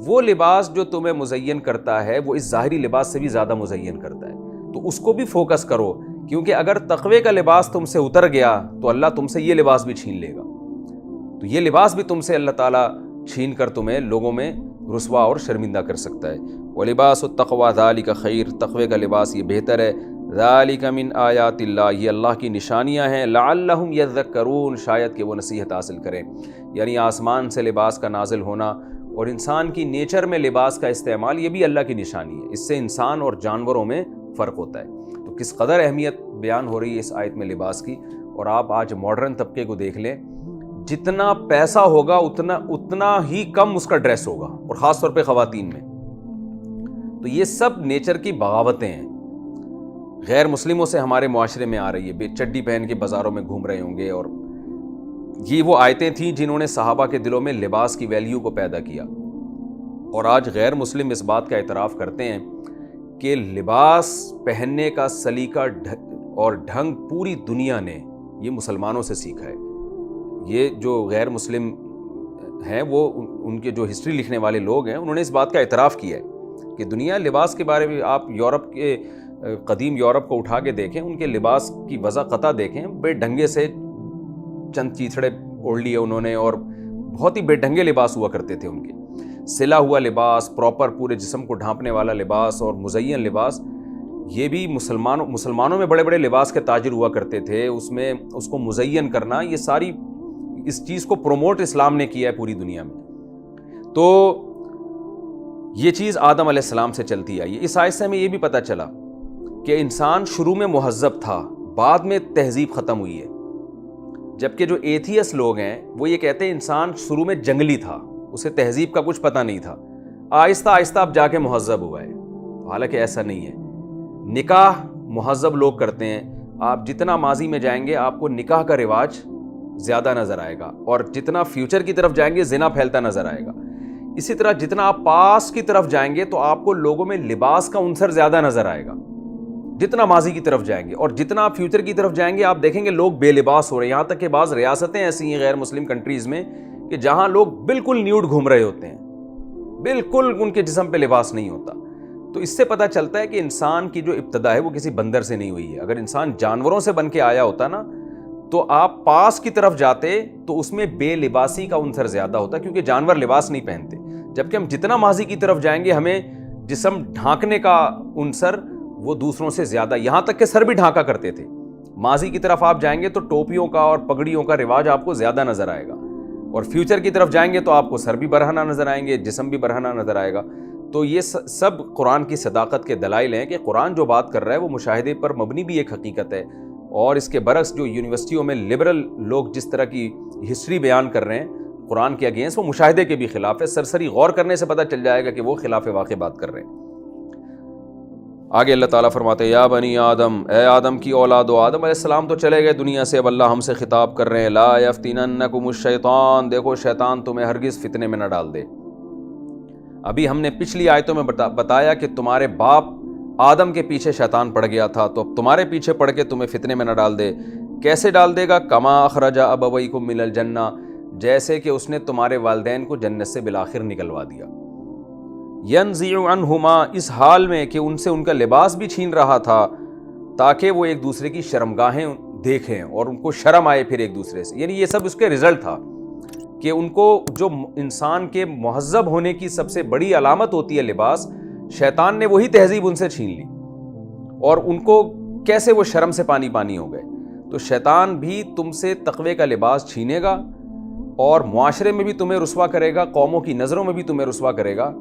وہ لباس جو تمہیں مزین کرتا ہے وہ اس ظاہری لباس سے بھی زیادہ مزین کرتا ہے، تو اس کو بھی فوکس کرو، کیونکہ اگر تقوی کا لباس تم سے اتر گیا تو اللہ تم سے یہ لباس بھی چھین لے گا، تو یہ لباس بھی تم سے اللہ تعالیٰ چھین کر تمہیں لوگوں میں رسوا اور شرمندہ کر سکتا ہے۔ وَلِبَاسُ التَّقْوَىٰ ذَٰلِكَ خَيْرٌ، تقوی کا لباس یہ بہتر ہے، ذَٰلِكَ مِنْ آیَاتِ اللّٰہ، یہ اللہ کی نشانیاں ہیں، لَعَلَّهُمْ يَذَّكَّرُونَ، شاید کہ وہ نصیحت حاصل کریں۔ یعنی آسمان سے لباس کا نازل ہونا اور انسان کی نیچر میں لباس کا استعمال، یہ بھی اللہ کی نشانی ہے، اس سے انسان اور جانوروں میں فرق ہوتا ہے۔ تو کس قدر اہمیت بیان ہو رہی ہے اس آیت میں لباس کی۔ اور آپ آج ماڈرن طبقے کو دیکھ لیں، جتنا پیسہ ہوگا اتنا ہی کم اس کا ڈریس ہوگا، اور خاص طور پہ خواتین میں۔ تو یہ سب نیچر کی بغاوتیں ہیں، غیر مسلموں سے ہمارے معاشرے میں آ رہی ہے، بے چڈی پہن کے بازاروں میں گھوم رہے ہوں گے، اور یہ وہ آیتیں تھیں جنہوں نے صحابہ کے دلوں میں لباس کی ویلیو کو پیدا کیا۔ اور آج غیر مسلم اس بات کا اعتراف کرتے ہیں کہ لباس پہننے کا سلیقہ اور ڈھنگ پوری دنیا نے یہ مسلمانوں سے سیکھا ہے۔ یہ جو غیر مسلم ہیں، وہ ان کے جو ہسٹری لکھنے والے لوگ ہیں، انہوں نے اس بات کا اعتراف کیا ہے کہ دنیا لباس کے بارے میں، آپ یورپ کے قدیم یورپ کو اٹھا کے دیکھیں، ان کے لباس کی وضع قطع دیکھیں، بے ڈھنگے سے چند چیتھڑے اوڑھ لیے انہوں نے، اور بہت ہی بے ڈھنگے لباس ہوا کرتے تھے ان کے، سلا ہوا لباس، پراپر پورے جسم کو ڈھانپنے والا لباس اور مزین لباس۔ یہ بھی مسلمانوں میں بڑے بڑے لباس کے تاجر ہوا کرتے تھے، اس میں اس کو مزین کرنا، یہ ساری اس چیز کو پروموٹ اسلام نے کیا ہے پوری دنیا میں۔ تو یہ چیز آدم علیہ السلام سے چلتی آئی ہے۔ اس آیت سے ہمیں یہ بھی پتہ چلا کہ انسان شروع میں مہذب تھا، بعد میں تہذیب ختم ہوئی ہے، جبکہ جو ایتھیس لوگ ہیں وہ یہ کہتے ہیں انسان شروع میں جنگلی تھا، اسے تہذیب کا کچھ پتہ نہیں تھا، آہستہ آہستہ اب جا کے مہذب ہوا ہے۔ حالانکہ ایسا نہیں ہے۔ نکاح مہذب لوگ کرتے ہیں، آپ جتنا ماضی میں جائیں گے آپ کو نکاح کا رواج زیادہ نظر آئے گا، اور جتنا فیوچر کی طرف جائیں گے زنا پھیلتا نظر آئے گا۔ اسی طرح جتنا آپ پاس کی طرف جائیں گے تو آپ کو لوگوں میں لباس کا عنصر زیادہ نظر آئے گا، جتنا ماضی کی طرف جائیں گے، اور جتنا آپ فیوچر کی طرف جائیں گے آپ دیکھیں گے لوگ بے لباس ہو رہے ہیں۔ یہاں تک کہ بعض ریاستیں ایسی ہیں غیر مسلم کنٹریز میں کہ جہاں لوگ بالکل نیوڈ گھوم رہے ہوتے ہیں، بالکل ان کے جسم پہ لباس نہیں ہوتا۔ تو اس سے پتہ چلتا ہے کہ انسان کی جو ابتدا ہے وہ کسی بندر سے نہیں ہوئی ہے۔ اگر انسان جانوروں سے بن کے آیا ہوتا نا تو آپ پاس کی طرف جاتے تو اس میں بے لباسی کا عنصر زیادہ ہوتا، کیونکہ جانور لباس نہیں پہنتے، جبکہ ہم جتنا ماضی کی طرف جائیں گے ہمیں جسم ڈھانکنے کا عنصر وہ دوسروں سے زیادہ، یہاں تک کہ سر بھی ڈھانکا کرتے تھے۔ ماضی کی طرف آپ جائیں گے تو ٹوپیوں کا اور پگڑیوں کا رواج آپ کو زیادہ نظر آئے گا، اور فیوچر کی طرف جائیں گے تو آپ کو سر بھی برہنہ نظر آئیں گے، جسم بھی برہنہ نظر آئے گا۔ تو یہ سب قرآن کی صداقت کے دلائل ہیں کہ قرآن جو بات کر رہا ہے وہ مشاہدے پر مبنی بھی ایک حقیقت ہے، اور اس کے برعکس جو یونیورسٹیوں میں لبرل لوگ جس طرح کی ہسٹری بیان کر رہے ہیں قرآن کے اگینسٹ، وہ مشاہدے کے بھی خلاف ہے۔ سرسری غور کرنے سے پتہ چل جائے گا کہ وہ خلاف واقع بات کر رہے ہیں۔ آگے اللہ تعالیٰ فرماتے ہیں یا بنی آدم، اے آدم کی اولاد و آدم علیہ السلام تو چلے گئے دنیا سے، اب اللہ ہم سے خطاب کر رہے ہیں لا یفتننکم الشیطان، دیکھو شیطان تمہیں ہرگز فتنے میں نہ ڈال دے۔ ابھی ہم نے پچھلی آیتوں میں بتایا کہ تمہارے باپ آدم کے پیچھے شیطان پڑ گیا تھا، تو اب تمہارے پیچھے پڑ کے تمہیں فتنے میں نہ ڈال دے۔ کیسے ڈال دے گا؟ کما اخرج ابویکم من الجنہ، جیسے کہ اس نے تمہارے والدین کو جنت سے بالآخر نکلوا دیا۔ ینزع عنہما، اس حال میں کہ ان سے ان کا لباس بھی چھین رہا تھا، تاکہ وہ ایک دوسرے کی شرمگاہیں دیکھیں اور ان کو شرم آئے پھر ایک دوسرے سے۔ یعنی یہ سب اس کے رزلٹ تھا کہ ان کو جو انسان کے مہذب ہونے کی سب سے بڑی علامت ہوتی ہے لباس، شیطان نے وہی تہذیب ان سے چھین لی، اور ان کو کیسے وہ شرم سے پانی پانی ہو گئے۔ تو شیطان بھی تم سے تقوی کا لباس چھینے گا، اور معاشرے میں بھی تمہیں رسوا کرے گا، قوموں کی نظروں میں بھی تمہیں رسوا کرے گا،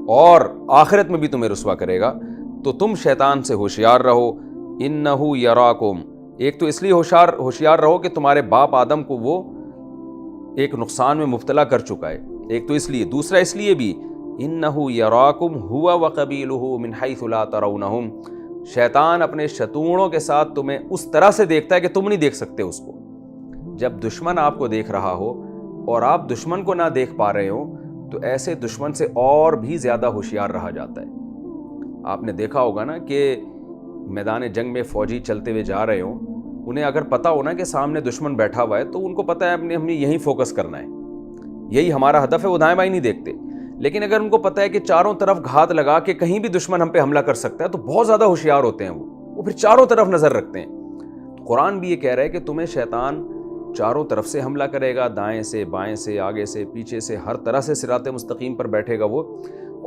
اور آخرت میں بھی تمہیں رسوا کرے گا۔ تو تم شیطان سے ہوشیار رہو، انہ یراکم، ایک تو اس لیے ہوشیار رہو کہ تمہارے باپ آدم کو وہ ایک نقصان میں مبتلا کر چکا ہے، ایک تو اس لیے، دوسرا اس لیے بھی انہ یراکم ہوا وقبیلہ من حیث لا ترونہم، شیطان اپنے شتونوں کے ساتھ تمہیں اس طرح سے دیکھتا ہے کہ تم نہیں دیکھ سکتے اس کو۔ جب دشمن آپ کو دیکھ رہا ہو اور آپ دشمن کو نہ دیکھ پا رہے ہو تو ایسے دشمن سے اور بھی زیادہ ہوشیار رہا جاتا ہے۔ آپ نے دیکھا ہوگا نا کہ میدان جنگ میں فوجی چلتے ہوئے جا رہے ہوں، انہیں اگر پتہ ہونا کہ سامنے دشمن بیٹھا ہوا ہے تو ان کو پتہ ہے ہم نے یہیں فوکس کرنا ہے، یہی ہمارا ہدف ہے، وہ دائیں بائیں نہیں دیکھتے۔ لیکن اگر ان کو پتہ ہے کہ چاروں طرف گھات لگا کے کہیں بھی دشمن ہم پہ حملہ کر سکتا ہے تو بہت زیادہ ہوشیار ہوتے ہیں وہ پھر چاروں طرف نظر رکھتے ہیں۔ قرآن بھی یہ کہہ رہا ہے کہ تمہیں شیطان چاروں طرف سے حملہ کرے گا، دائیں سے، بائیں سے، آگے سے، پیچھے سے، ہر طرح سے صراط مستقیم پر بیٹھے گا وہ،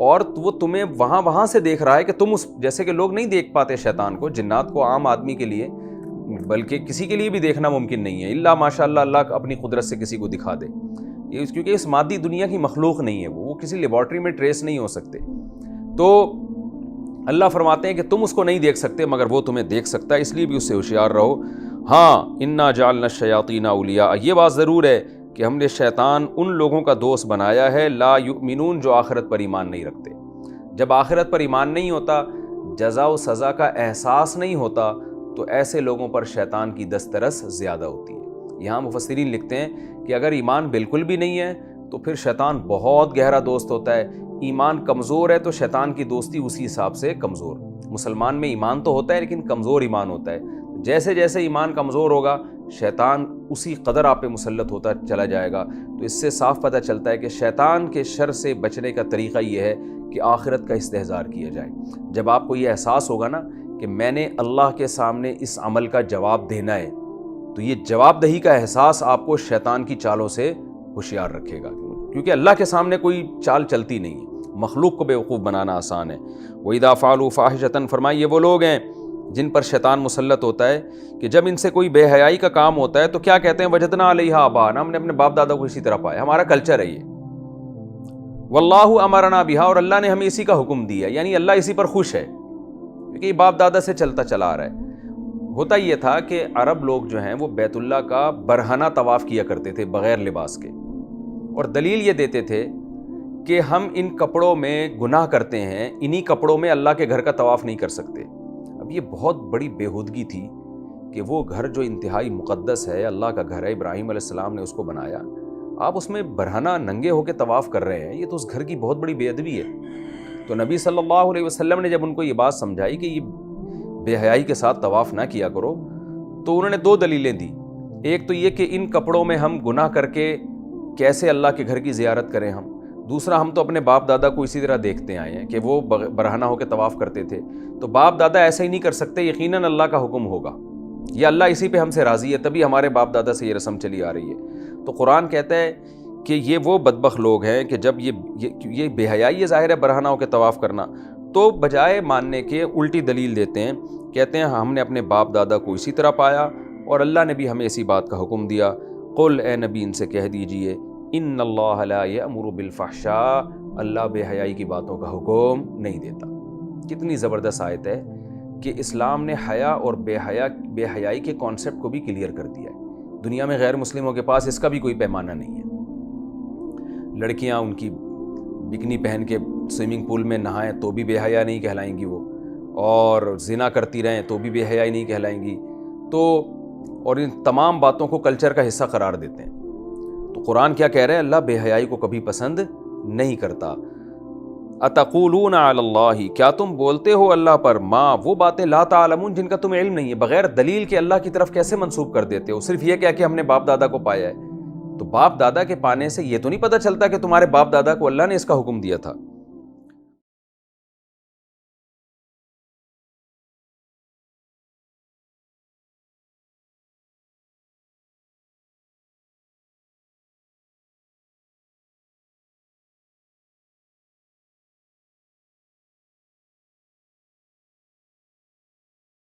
اور وہ تمہیں وہاں سے دیکھ رہا ہے کہ تم اس، جیسے کہ لوگ نہیں دیکھ پاتے شیطان کو، جنات کو عام آدمی کے لیے، بلکہ کسی کے لیے بھی دیکھنا ممکن نہیں ہے، الا ماشاء اللہ اللہ اپنی قدرت سے کسی کو دکھا دے، کیونکہ اس مادی دنیا کی مخلوق نہیں ہے، وہ کسی لیبارٹری میں ٹریس نہیں ہو سکتے۔ تو اللہ فرماتے ہیں کہ تم اس کو نہیں دیکھ سکتے مگر وہ تمہیں دیکھ سکتا ہے، اس لیے بھی اس سے ہوشیار رہو۔ ہاں، انا جعلنا الشیاطین اولیاء، یہ بات ضرور ہے کہ ہم نے شیطان ان لوگوں کا دوست بنایا ہے لا یؤمنون، جو آخرت پر ایمان نہیں رکھتے۔ جب آخرت پر ایمان نہیں ہوتا، جزا و سزا کا احساس نہیں ہوتا، تو ایسے لوگوں پر شیطان کی دسترس زیادہ ہوتی ہے۔ یہاں مفسرین لکھتے ہیں کہ اگر ایمان بالکل بھی نہیں ہے تو پھر شیطان بہت گہرا دوست ہوتا ہے۔ ایمان کمزور ہے تو شیطان کی دوستی اسی حساب سے کمزور۔ مسلمان میں ایمان تو ہوتا ہے لیکن کمزور ایمان ہوتا ہے، جیسے جیسے ایمان کمزور ہوگا شیطان اسی قدر آپ پہ مسلط ہوتا چلا جائے گا۔ تو اس سے صاف پتہ چلتا ہے کہ شیطان کے شر سے بچنے کا طریقہ یہ ہے کہ آخرت کا استحضار کیا جائے۔ جب آپ کو یہ احساس ہوگا نا کہ میں نے اللہ کے سامنے اس عمل کا جواب دینا ہے، تو یہ جواب دہی کا احساس آپ کو شیطان کی چالوں سے ہوشیار رکھے گا، کیونکہ اللہ کے سامنے کوئی چال چلتی نہیں ہے، مخلوق کو بیوقوف بنانا آسان ہے۔ وَإِذَا فَعَلُوا فَاحِشَةً، فرمائے یہ وہ لوگ ہیں جن پر شیطان مسلط ہوتا ہے کہ جب ان سے کوئی بے حیائی کا کام ہوتا ہے تو کیا کہتے ہیں، وجدنا علیہا آباءنا، ہم نے اپنے باپ دادا کو اسی طرح پایا، ہمارا کلچر ہے یہ، واللہ امرنا بہا، اور اللہ نے ہمیں اسی کا حکم دیا، یعنی اللہ اسی پر خوش ہے کیونکہ یہ باپ دادا سے چلتا چلا آ رہا ہے۔ ہوتا یہ تھا کہ عرب لوگ جو ہیں وہ بیت اللہ کا برہنہ طواف کیا کرتے تھے بغیر لباس کے، اور دلیل یہ دیتے تھے کہ ہم ان کپڑوں میں گناہ کرتے ہیں، انہی کپڑوں میں اللہ کے گھر کا طواف نہیں کر سکتے۔ اب یہ بہت بڑی بےہودگی تھی کہ وہ گھر جو انتہائی مقدس ہے، اللہ کا گھر ہے، ابراہیم علیہ السلام نے اس کو بنایا، آپ اس میں برہنہ ننگے ہو کے طواف کر رہے ہیں، یہ تو اس گھر کی بہت بڑی بے ادبی ہے۔ تو نبی صلی اللہ علیہ وسلم نے جب ان کو یہ بات سمجھائی کہ یہ بے حیائی کے ساتھ طواف نہ کیا کرو، تو انہوں نے دو دلیلیں دی۔ ایک تو یہ کہ ان کپڑوں میں ہم گناہ کر کے کیسے اللہ کے گھر کی زیارت کریں ہم، دوسرا ہم تو اپنے باپ دادا کو اسی طرح دیکھتے آئے ہیں کہ وہ برہنہ ہو کے طواف کرتے تھے، تو باپ دادا ایسا ہی نہیں کر سکتے، یقیناً اللہ کا حکم ہوگا، یہ اللہ اسی پہ ہم سے راضی ہے، تبھی ہمارے باپ دادا سے یہ رسم چلی آ رہی ہے۔ تو قرآن کہتا ہے کہ یہ وہ بدبخت لوگ ہیں کہ جب یہ بے حیائی ہے، ظاہر ہے برہنہ ہو کے طواف کرنا، تو بجائے ماننے کے الٹی دلیل دیتے ہیں، کہتے ہیں ہم نے اپنے باپ دادا کو اسی طرح پایا اور اللہ نے بھی ہمیں اسی بات کا حکم دیا۔ قل، اے نبی ان سے کہہ دیجئے، ان اللہ لا یأمر بالفحشاء، اللہ بے حیائی کی باتوں کا حکم نہیں دیتا۔ کتنی زبردست آیت ہے کہ اسلام نے حیا اور بے حیائی کے کانسیپٹ کو بھی کلیئر کر دیا ہے۔ دنیا میں غیر مسلموں کے پاس اس کا بھی کوئی پیمانہ نہیں ہے۔ لڑکیاں ان کی بکنی پہن کے سوئمنگ پول میں نہائیں تو بھی بے حیا نہیں کہلائیں گی وہ، اور زنا کرتی رہیں تو بھی بے حیائی نہیں کہلائیں گی، تو اور ان تمام باتوں کو کلچر کا حصہ قرار دیتے ہیں۔ تو قرآن کیا کہہ رہے ہیں، اللہ بے حیائی کو کبھی پسند نہیں کرتا۔ اتقولون علی اللہ، کیا تم بولتے ہو اللہ پر، ما، وہ باتیں لا تعلمون، جن کا تمہیں علم نہیں ہے، بغیر دلیل کے اللہ کی طرف کیسے منسوب کر دیتے ہو؟ صرف یہ کہہ کہ ہم نے باپ دادا کو پایا ہے، تو باپ دادا کے پانے سے یہ تو نہیں پتہ چلتا کہ تمہارے باپ دادا کو اللہ نے اس کا حکم دیا تھا۔